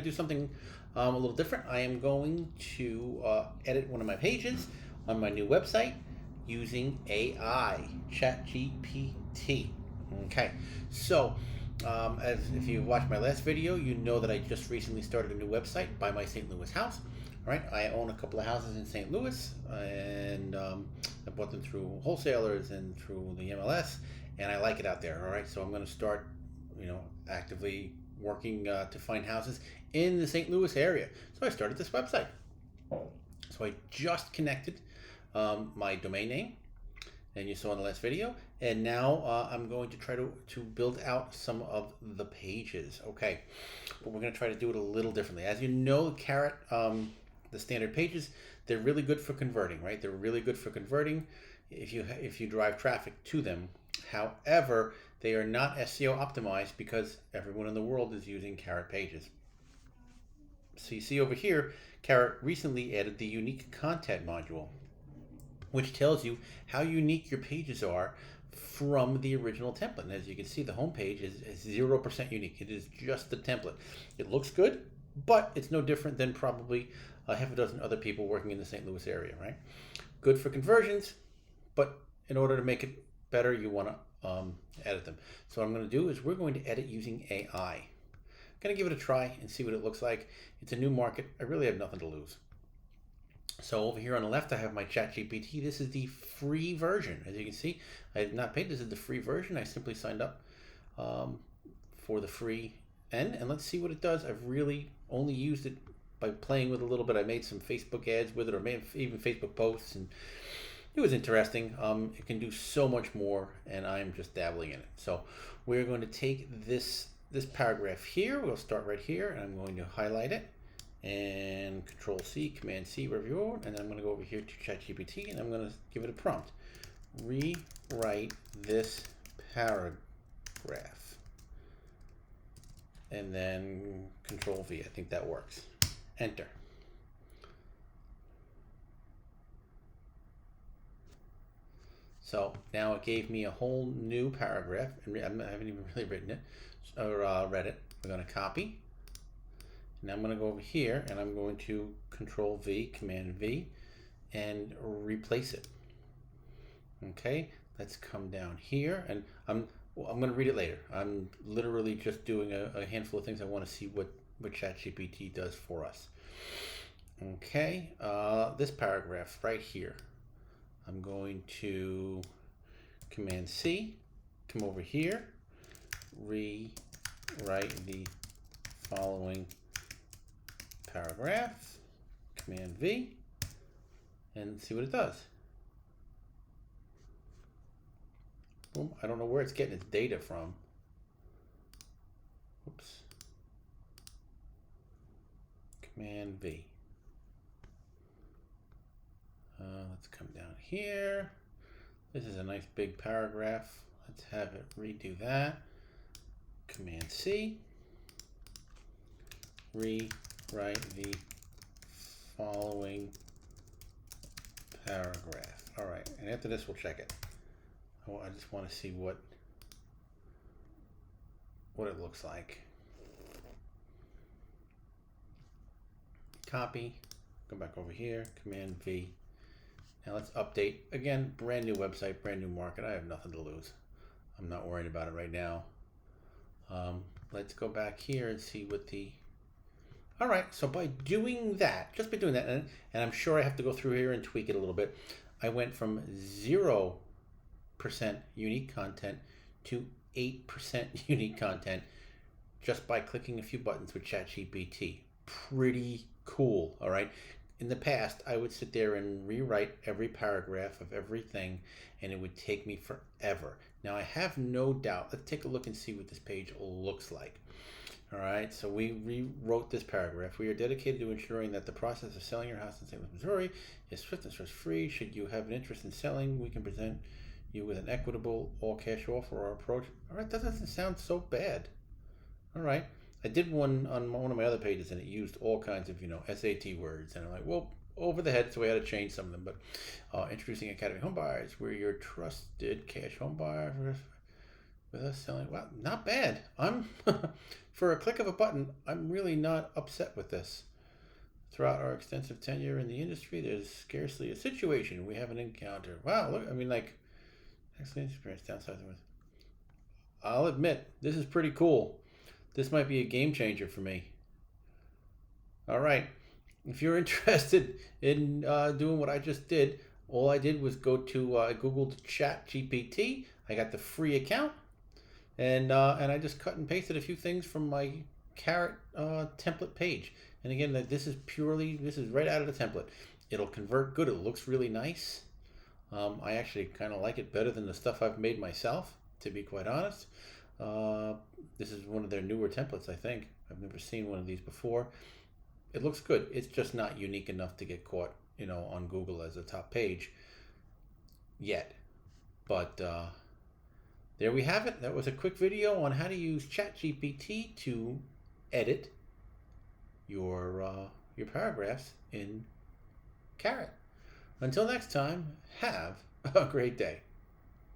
Do something a little different. I am going to edit one of my pages on my new website using AI, ChatGPT. Okay, so as if you watched my last video, you know that I just recently started a new website by my St. Louis house. All right, I own a couple of houses in St. Louis, and I bought them through wholesalers and through the MLS, and I like it out there. All right, so I'm going to start, actively working to find houses in the St. Louis area. So I started this website. So I just connected my domain name, and you saw in the last video, and now I'm going to try to build out some of the pages. Okay, but we're going to try to do it a little differently. As you know, Carrot, the standard pages, they're really good for converting, right? They're really good for converting if you drive traffic to them. However, they are not SEO optimized because everyone in the world is using Carrot pages. So you see over here, Carrot recently added the unique content module, which tells you how unique your pages are from the original template. And as you can see, the home page is 0% unique. It is just the template. It looks good, but it's no different than probably a half a dozen other people working in the St. Louis area, right? Good for conversions, but in order to make it better, you want to edit them. So what I'm going to do is we're going to edit using AI. I'm going to give it a try and see what it looks like. It's a new market. I really have nothing to lose. So over here on the left, I have my ChatGPT. This is the free version. As you can see, I have not paid. This is the free version. I simply signed up for the free end, and let's see what it does. I've really only used it by playing with it a little bit. I made some Facebook ads with it, or made even Facebook posts, and it was interesting. It can do so much more, and I'm just dabbling in it. So we're going to take this paragraph here. We'll start right here, and I'm going to highlight it and Control C, Command C, wherever you are, and then I'm going to go over here to ChatGPT, and I'm going to give it a prompt. Rewrite this paragraph, and then Control V. I think that works. Enter. So now it gave me a whole new paragraph, and I haven't even really written it or read it. We're going to copy. Now I'm going to go over here, and I'm going to Control V, Command V, and replace it. Okay, let's come down here, and I'm going to read it later. I'm literally just doing a handful of things. I want to see what ChatGPT does for us. Okay, this paragraph right here. I'm going to Command C, come over here, rewrite the following paragraph, Command V, and see what it does. Boom. I don't know where it's getting its data from. Oops. Command V. Let's come down here. This is a nice big paragraph. Let's have it redo that. Command C. Rewrite the following paragraph. All right, and after this, we'll check it. I just want to see what it looks like. Copy. Go back over here. Command V. Now let's update. Again, brand new website, brand new market. I have nothing to lose. I'm not worried about it right now. Let's go back here and see what the... All right, so by doing that, just by doing that, and I'm sure I have to go through here and tweak it a little bit, I went from 0% unique content to 8% unique content just by clicking a few buttons with ChatGPT. Pretty cool, all right? In the past, I would sit there and rewrite every paragraph of everything, and it would take me forever. Now, I have no doubt. Let's take a look and see what this page looks like. All right, so we rewrote this paragraph. We are dedicated to ensuring that the process of selling your house in St. Louis, Missouri is swift and stress-free. Should you have an interest in selling, we can present you with an equitable all-cash offer or approach. All right, that doesn't sound so bad. All right. I did one on one of my other pages, and it used all kinds of, SAT words. And I'm like, well, over the head, so we had to change some of them. But introducing Academy Home Buyers, we're your trusted cash home buyer. with us selling. Wow, not bad. I'm for a click of a button, I'm really not upset with this. Throughout our extensive tenure in the industry, there's scarcely a situation we haven't encountered. Wow, look, I mean, like, excellent experience downside. I'll admit, this is pretty cool. This might be a game changer for me. All right. If you're interested in doing what I just did, all I did was go to Googled ChatGPT. I got the free account, and I just cut and pasted a few things from my Carrot template page. And again, this is right out of the template. It'll convert good. It looks really nice. I actually kind of like it better than the stuff I've made myself, to be quite honest. This is one of their newer templates, I think. I've never seen one of these before. It looks good. It's just not unique enough to get caught, on Google as a top page yet. But there we have it. That was a quick video on how to use ChatGPT to edit your paragraphs in Carrot. Until next time, have a great day.